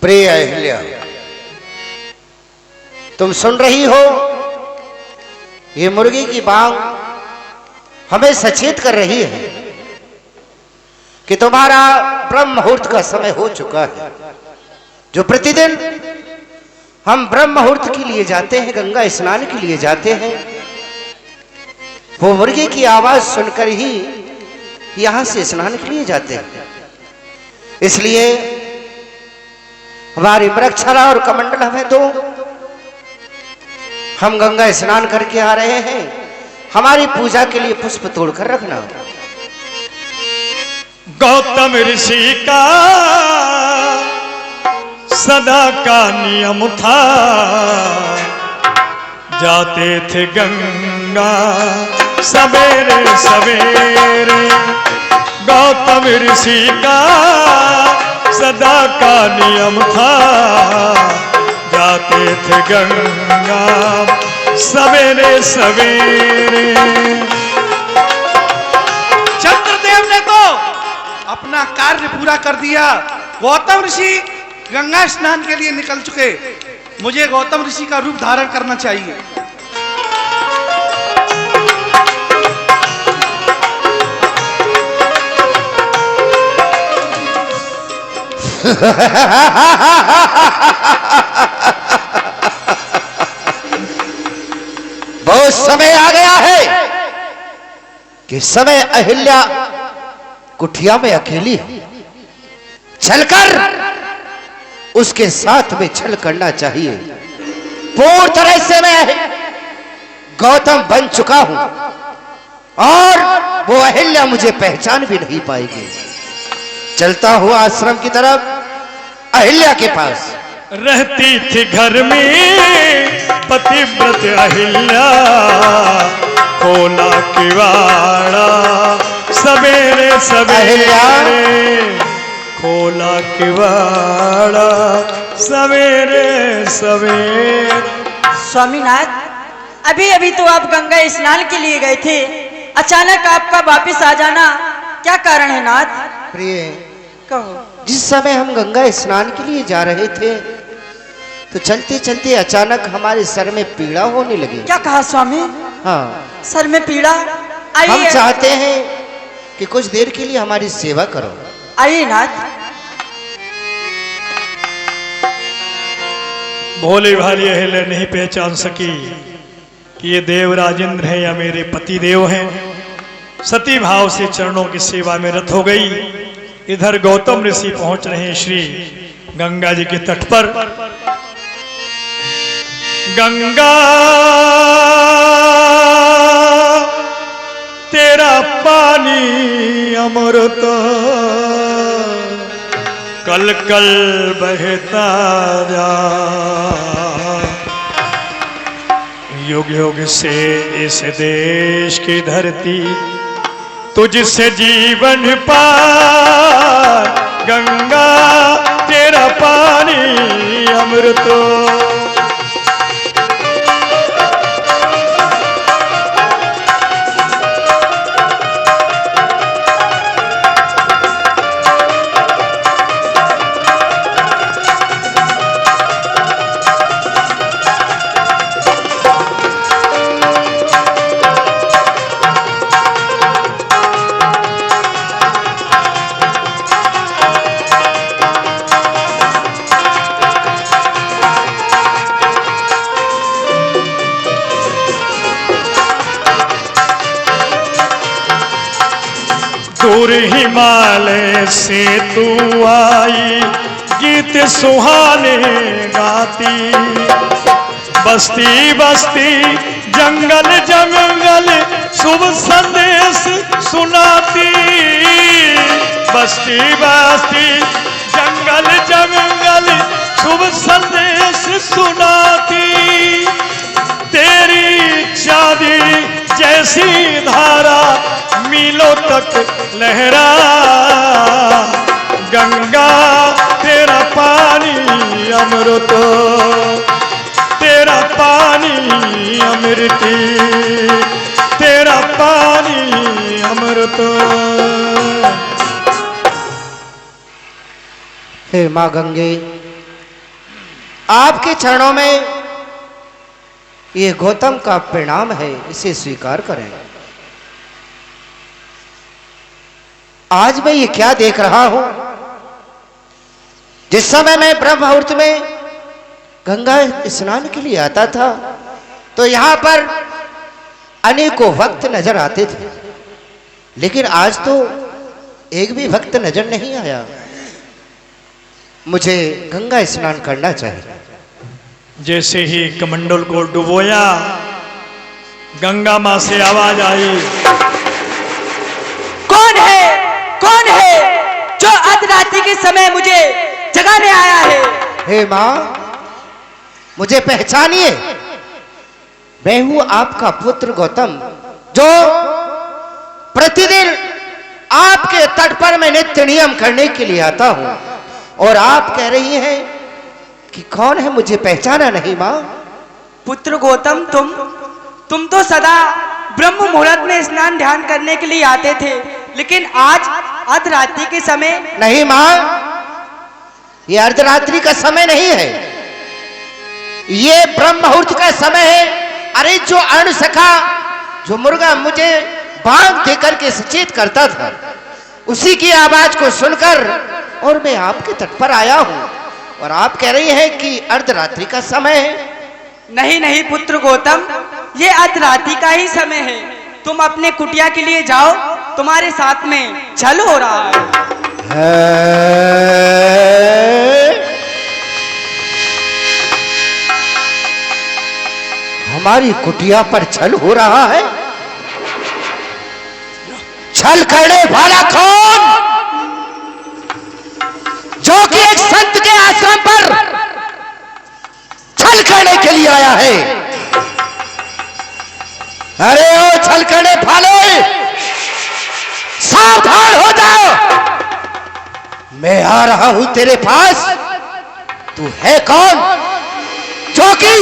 प्रिय अहिल्या, तुम सुन रही हो, ये मुर्गी की बांग हमें सचेत कर रही है कि तुम्हारा ब्रह्म मुहूर्त का समय हो चुका है। जो प्रतिदिन हम ब्रह्म मुहूर्त के लिए जाते हैं, गंगा स्नान के लिए जाते हैं, वो मुर्गी की आवाज सुनकर ही यहां से स्नान के लिए जाते हैं। इसलिए हमारी मृगछाला और कमंडल हमें दो, हम गंगा स्नान करके आ रहे हैं। हमारी पूजा के लिए पुष्प तोड़कर रखना। गौतम ऋषि का सदा का नियम था, जाते थे गंगा सवेरे सवेरे। गौतम ऋषि का सदा का नियम था, जाते थे गंगा सवेरे सवेरे। चंद्रदेव ने तो अपना कार्य पूरा कर दिया। गौतम ऋषि गंगा स्नान के लिए निकल चुके। मुझे गौतम ऋषि का रूप धारण करना चाहिए। बहुत समय आ गया है कि समय अहिल्या कुटिया में अकेली है। चलकर उसके साथ में छल करना चाहिए। पूरी तरह से मैं गौतम बन चुका हूं और वो अहिल्या मुझे पहचान भी नहीं पाएगी। चलता हुआ आश्रम की तरफ अहिल्या के पास। रहती थी घर में पतिव्रत अहिल्या, खोला किवाड़ा सवेरे सवेरे। खोला किवाड़ा सवेरे सवेरे। स्वामीनाथ, अभी अभी तो आप गंगा स्नान के लिए गए थे, अचानक आपका वापस आ जाना क्या कारण है नाथ? प्रिय, कहो। जिस समय हम गंगा स्नान के लिए जा रहे थे तो चलते चलते अचानक हमारे सर में पीड़ा होने लगी। क्या कहा स्वामी? हाँ, सर में पीड़ा? हम आइए। चाहते हैं कि कुछ देर के लिए हमारी सेवा करो। आइए नाथ। भोले भाली अहिल्या नहीं पहचान सकी कि ये देव राजेंद्र हैं या मेरे पति देव हैं। सती भाव से चरणों की सेवा में रत हो गई। इधर गौतम ऋषि पहुंच रहे हैं श्री गंगा जी के तट पर। गंगा तेरा पानी अमृत कल कल बहता जा, युग युग से इस देश की धरती तुझसे जीवन पार। गंगा तेरा पानी अमृत। दूर हिमालय से तू आई, गीत सुहाने गाती। बस्ती बस्ती जंगल जंगल शुभ संदेश सुनाती। बस्ती बस्ती जंगल जंगल शुभ संदेश सुनाती। तेरी चांदी जैसी धारा मीलों तक लहरा। गंगा तेरा पानी अमृत, तेरा पानी अमृति, तेरा पानी अमृत। हे माँ गंगे, आपके चरणों में ये गौतम का परिणाम है, इसे स्वीकार करें। आज मैं ये क्या देख रहा हूं, जिस समय मैं ब्रह्म मुहूर्त में गंगा स्नान के लिए आता था तो यहां पर अनेकों भक्त नजर आते थे, लेकिन आज तो एक भी भक्त नजर नहीं आया। मुझे गंगा स्नान करना चाहिए। जैसे ही कमंडल को डुबोया, गंगा मां से आवाज आई, कौन है जो अर्धरात्रि के समय मुझे जगाने आया है? हे मां, मुझे पहचानिए, मैं हूं आपका पुत्र गौतम, जो प्रतिदिन आपके तट पर मैं नित्य नियम करने के लिए आता हूं। और आप कह रही हैं कि कौन है, मुझे पहचाना नहीं मां? पुत्र गौतम, तुम तो सदा ब्रह्म मुहूर्त में स्नान ध्यान करने के लिए आते थे, लेकिन आज अर्धरात्रि के समय? नहीं मां, ये अर्धरात्रि का समय नहीं है, ये ब्रह्म मुहूर्त का समय है। अरे जो अर्ण सखा, जो मुर्गा मुझे बांग देकर के सचेत करता था, उसी की आवाज को सुनकर और मैं आपके तट पर आया हूं, और आप कह रही हैं कि अर्धरात्रि का समय है। नहीं पुत्र गौतम, ये अर्धरात्रि का ही समय है। तुम अपने कुटिया के लिए जाओ, तुम्हारे साथ में छल हो रहा है। हमारी कुटिया पर छल हो रहा है? छल करने वाला कौन? जो कि एक संत के आश्रम पर छल करने के लिए आया है। अरे ओ छल करने वाले, सावधान हो जाओ, मैं आ रहा हूं तेरे पास। तू है कौन जो कि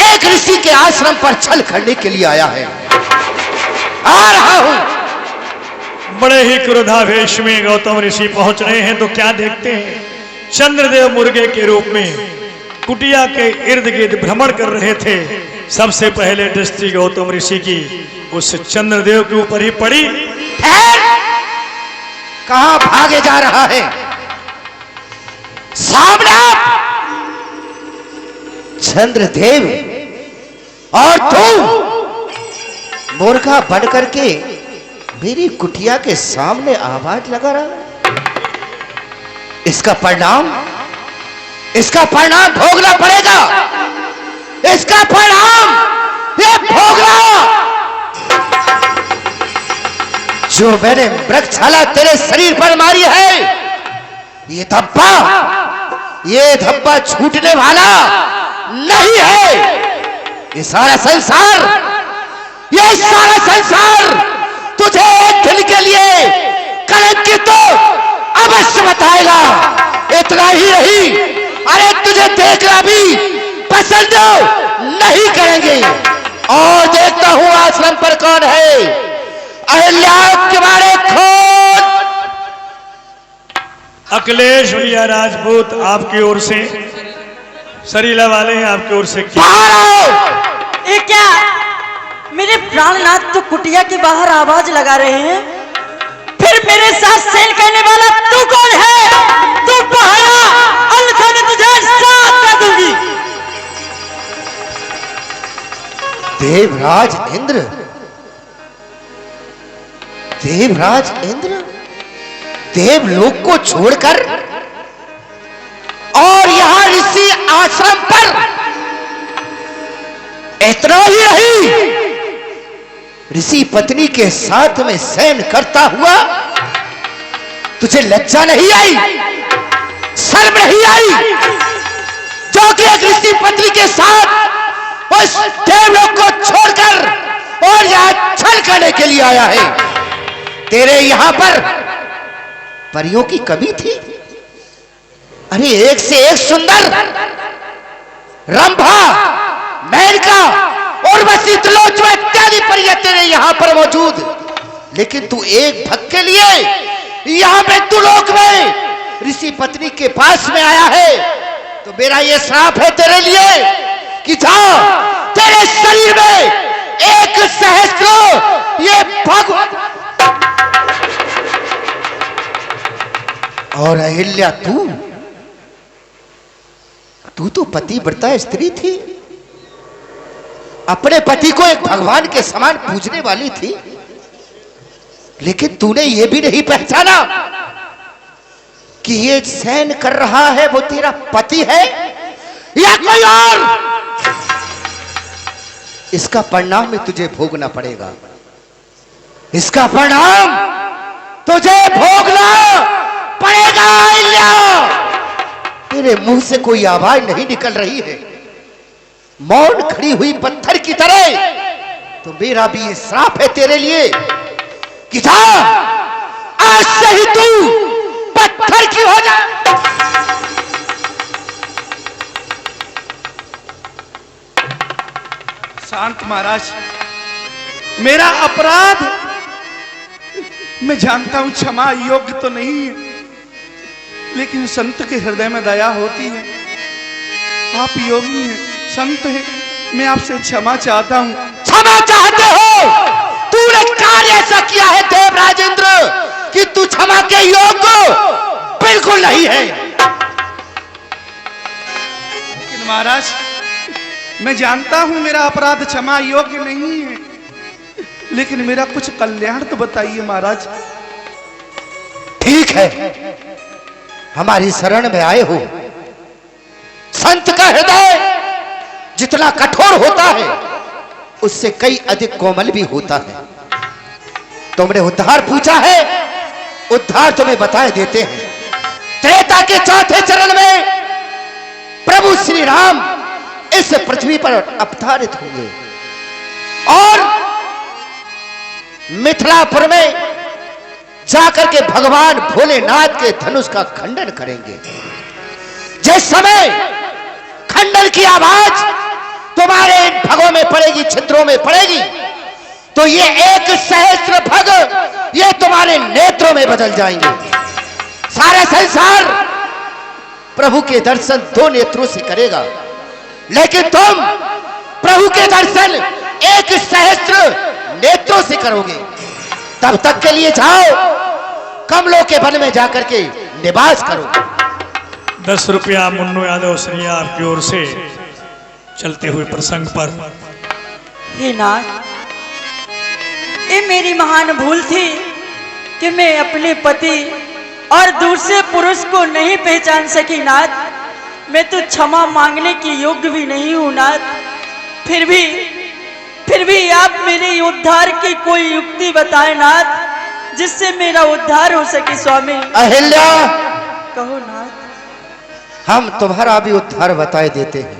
एक ऋषि के आश्रम पर छल करने के लिए आया है? आ रहा हूं। बड़े ही क्रोधावेश में गौतम ऋषि पहुंच रहे हैं तो क्या देखते हैं, चंद्रदेव मुर्गे के रूप में कुटिया के इर्द गिर्द भ्रमण कर रहे थे। सबसे पहले दृष्टि गौतम ऋषि की उस चंद्रदेव के ऊपर ही पड़ी। कहां भागे जा रहा है? सामने चंद्रदेव, और तू मुर्गा बन करके मेरी कुटिया के सामने आवाज लगा रहा। इसका परिणाम भोगना पड़ेगा। इसका परिणाम ये भोगना। जो मैंने मृगछाला तेरे शरीर पर मारी है, ये धब्बा छूटने वाला नहीं है। ये सारा संसार तुझे एक दिन के लिए कलंकित तो अवश्य बताएगा। इतना ही नहीं, अरे तुझे देखना भी पसंद नहीं करेंगे। और देखता हूं आश्रम पर कौन है। अहिल्या के बारे खोल। अखिलेश भैया राजपूत आपकी ओर से, सरीला वाले हैं आपकी ओर से। ये क्या, मेरे प्राणनाथ तो कुटिया के बाहर आवाज लगा रहे हैं, फिर मेरे साथ सेल करने वाला तू कौन है? तू पहाड़ा, अन्यथा मैं तुझे साथ कर दूंगी। देवराज इंद्र, देवलोक को छोड़कर और यहां ऋषि आश्रम पर, इतना ही नहीं, ऋषि पत्नी के साथ में शयन करता हुआ तुझे लज्जा नहीं आई, शर्म नहीं आई, जो कि एक ऋषि पत्नी के साथ उस देवलोक को छोड़कर और यहां छल करने के लिए आया है। तेरे यहां पर परियों की कमी थी? अरे एक से एक सुंदर रंभा, मेनका और वसी त्रिलोचना इत्यादि परियां तेरे यहां पर मौजूद, लेकिन तू एक भक्त के लिए यहां पे तू लोक में ऋषि पत्नी के पास में आया है। तो मेरा ये श्राप है तेरे लिए कि जा तेरे शरीर में 1 सहस्त्र ये भगवान। और अहिल्या तू तो पतिव्रता स्त्री थी, अपने पति को एक भगवान के समान पूजने वाली थी, लेकिन तूने ये भी नहीं पहचाना कि ये सहन कर रहा है वो तेरा पति है या कोई और। इसका परिणाम में तुझे भोगना पड़ेगा, इसका परिणाम तुझे भोगना पड़ेगा। अहिल्या, तेरे मुंह से कोई आवाज नहीं निकल रही है, मौन खड़ी हुई पत्थर की तरह। तो मेरा भी ये श्राप है तेरे लिए कि जा आज से ही तू पत्थर की हो जा। शांत महाराज, मेरा अपराध मैं जानता हूं क्षमा योग्य तो नहीं है, लेकिन संत के हृदय में दया होती है। आप योगी हैं, संत हैं, मैं आपसे क्षमा चाहता हूं। क्षमा चाहते हो? तूने कार्य ऐसा किया है देव राजेंद्र कि तू क्षमा के योग्य बिल्कुल नहीं है। लेकिन महाराज, मैं जानता हूं मेरा अपराध क्षमा योग्य नहीं है, लेकिन मेरा कुछ कल्याण तो बताइए महाराज। ठीक है, हमारी शरण में आए हो। संत का हृदय जितना कठोर होता है उससे कई अधिक कोमल भी होता है। तुमने उद्धार पूछा है, उद्धार तुम्हें बताए देते हैं। त्रेता के 4थे चरण में प्रभु श्री राम इस पृथ्वी पर अवतरित होंगे और मिथिलापुर में जाकर के भगवान भोलेनाथ के धनुष का खंडन करेंगे। जिस समय खंडन की आवाज तुम्हारे इन भगों में पड़ेगी, छिद्रों में पड़ेगी, तो ये 1 सहस्त्र भग ये तुम्हारे नेत्रों में बदल जाएंगे। सारा संसार प्रभु के दर्शन 2 नेत्रों से करेगा, लेकिन तुम प्रभु के दर्शन 1 सहस्त्र नेत्रों से करोगे। तब तक के लिए जाओ, कमलों के वन में जाकर के निवास करो। 10 रुपया मुन्नू यादव श्री आपकी ओर से चलते हुए प्रसंग पर। हे नाथ, ये मेरी महान भूल थी कि मैं अपने पति और दूसरे पुरुष को नहीं पहचान सकी नाथ। मैं तो क्षमा मांगने की योग्य भी नहीं हूं नाथ। फिर भी आप मेरे उद्धार की कोई युक्ति बताएं नाथ, जिससे मेरा उद्धार हो सके स्वामी। अहिल्या, कहो नाथ। हम तुम्हारा भी उद्धार बताए देते हैं।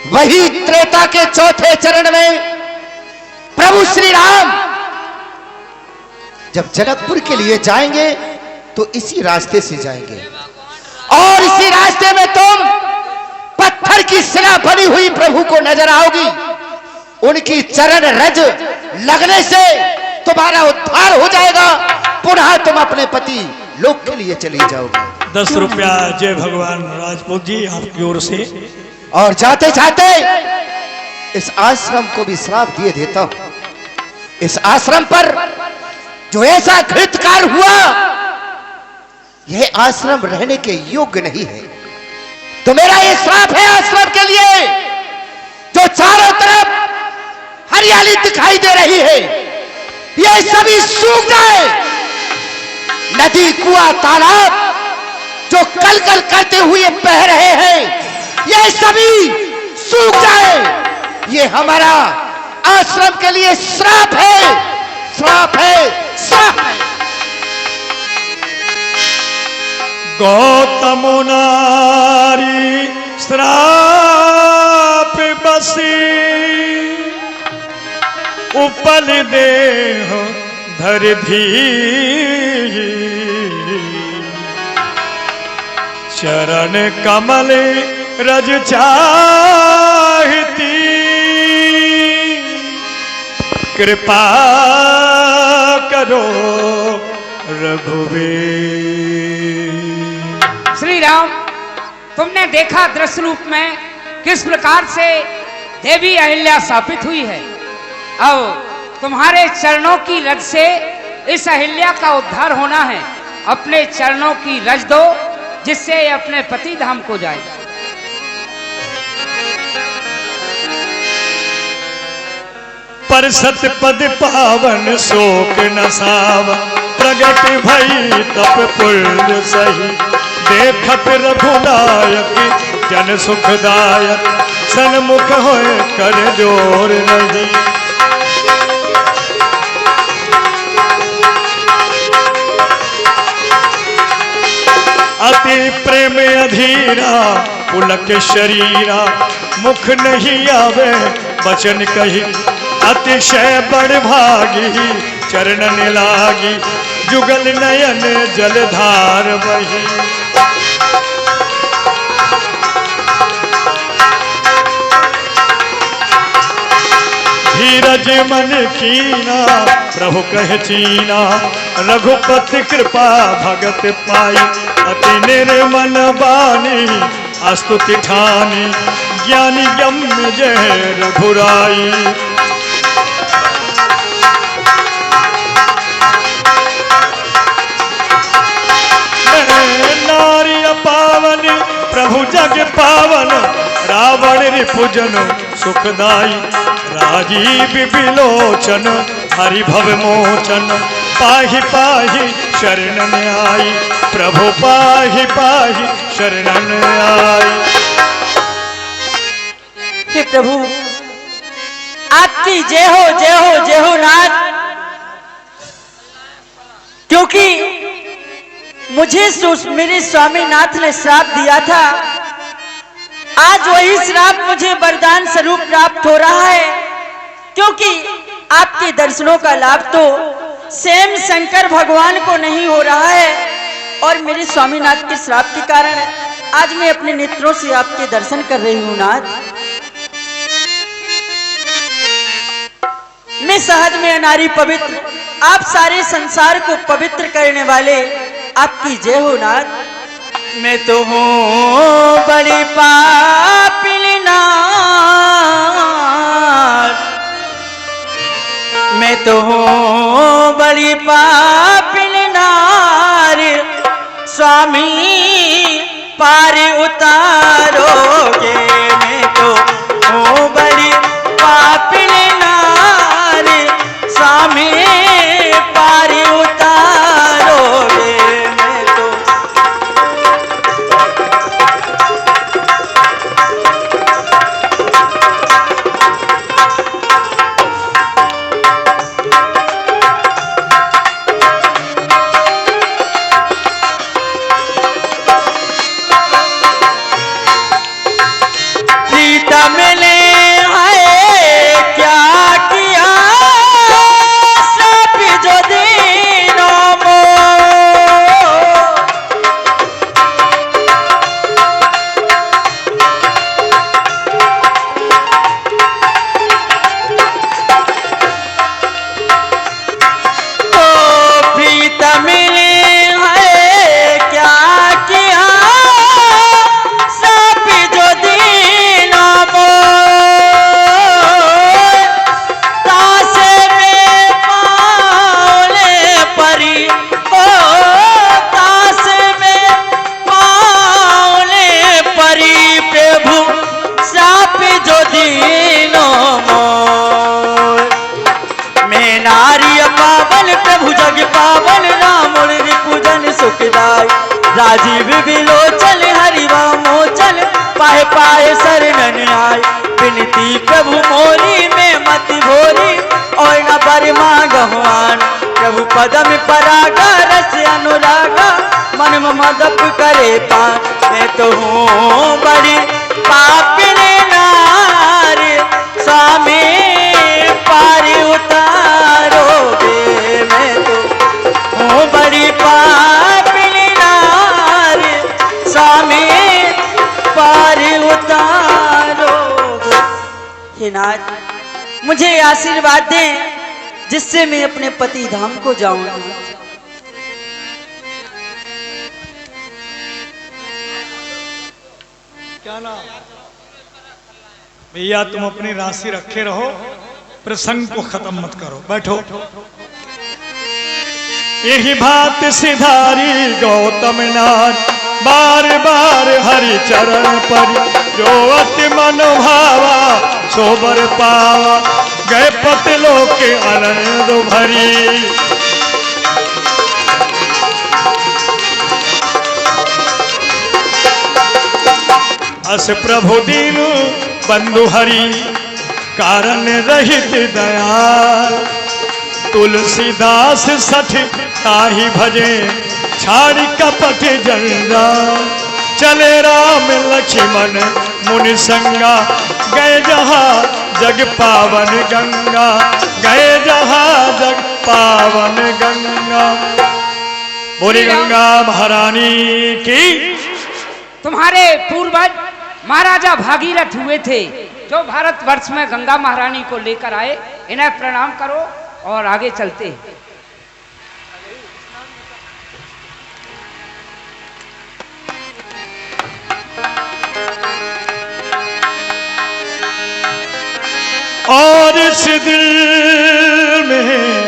वही त्रेता के 4थे चरण में प्रभु श्री राम जब जनकपुर के लिए जाएंगे तो इसी रास्ते से जाएंगे और इसी रास्ते में तुम पत्थर की शिला बनी हुई प्रभु को नजर आओगी। उनकी चरण रज लगने से तुम्हारा उद्धार हो जाएगा, पुनः तुम अपने पति लोक के लिए चली जाओगे। 10 रुपया जय भगवान राजपूत जी आपकी ओर से। और जाते जाते इस आश्रम को भी श्राप दिए देता हूं। इस आश्रम पर जो ऐसा घृतकार हुआ, यह आश्रम रहने के योग्य नहीं है। तो मेरा यह श्राप है आश्रम के लिए, जो चारों तरफ हरियाली दिखाई दे रही है, यह सभी सूख जाए। नदी, कुआं, तालाब जो कल कल करते हुए बह रहे हैं, ये सभी सूख जाए। ये हमारा आश्रम के लिए श्राप है, श्राप है, श्राप है। गौतम नारी श्राप बसी, उपल देह धर धी, चरण कमल रज चाहती, कृपा करो रघुवीर। श्री राम, तुमने देखा दृश्य रूप में किस प्रकार से देवी अहिल्या स्थापित हुई है। अब तुम्हारे चरणों की रज से इस अहिल्या का उद्धार होना है। अपने चरणों की रज दो जिससे अपने पति धाम को जाए। पर सतपद पावन शोक नसाव प्रगट भई तप पुण्य सही देखत रघुनायक जन सुखदायक सन्मुख होए कर जोर नहीं। अति प्रेम अधीरा पुलक शरीरा मुख नहीं आवे वचन कही अतिशय बड़ भागी चरणन लागी जुगल नयन जलधार बही। धीरज मन कीना प्रभु कह चीना रघुपति कृपा भगत पाई अति निर्मल बानी अस्तुति ठानी ज्ञानी यम्य जय रघुराई। नारी पावन प्रभु जग पावन रावण रिपुजन सुखदाई राजीव बिलोचन हरि भव मोचन पाहि पाहि शरणन आई प्रभु पाहि पाहि शरणन आई। हे प्रभु आपकी जय हो जय हो जय हो नाथ। क्योंकि मुझे मेरे स्वामीनाथ ने श्राप दिया था, आज वही श्राप मुझे वरदान स्वरूप प्राप्त हो रहा है। क्योंकि आपके दर्शनों का लाभ तो स्वयं शंकर भगवान को नहीं हो रहा है और मेरे स्वामीनाथ के श्राप के कारण आज मैं अपने नेत्रों से आपके दर्शन कर रही हूँ नाथ। मैं सहज में अनारी पवित्र, आप सारे संसार को पवित्र करने वाले आपकी जय हो नाथ। मैं तो हूँ बड़ी पापिनी नाथ, मैं तो हूँ बड़ी पापिनी नारी, स्वामी पार उतारोगे। मैं तो हूँ बड़ी पापिनी नारी, स्वामी पार उतारोगे। राजीव बिलोचन हरिवा मोचन पाए पाए शरणन आए। विनती प्रभु मोरी में मति भोरी और न बरमा गहवान। प्रभु पदम परागा रस अनुरागा मन मदप करे पान। मैं तो हूँ बड़ी पापिनी नारी, स्वामी पार उतारोगे। मैं तो हूँ बड़ी पापिनी नारी, स्वामी पार उतारोगे। हे नाथ मुझे आशीर्वाद दें जिससे मैं अपने पति धाम को जाऊंगी। क्या नाम? भैया तुम अपनी राशि रखे रहो, प्रसंग को खत्म मत करो, बैठो। यही बात सिधारी गौतम नाथ बार बार हरि चरण पर, जो अति मनोभावा सोबर पावा, गए पतलो के आनंद भरी। अस प्रभु दीनु बंधु हरि, कारण रहित दयाल, तुलसीदास सठ ताहि भजे, छाड़ी कपट जंजाल, चले राम लक्ष्मण मुनि संगा, गए जहाँ जग पावन गंगा, गए जहाँ जग पावन गंगा। बोली गंगा महारानी की। तुम्हारे पूर्वज महाराजा भागीरथ हुए थे, जो भारतवर्ष में गंगा महारानी को लेकर आए। इन्हें प्रणाम करो और आगे चलते हैं। और इस दिल में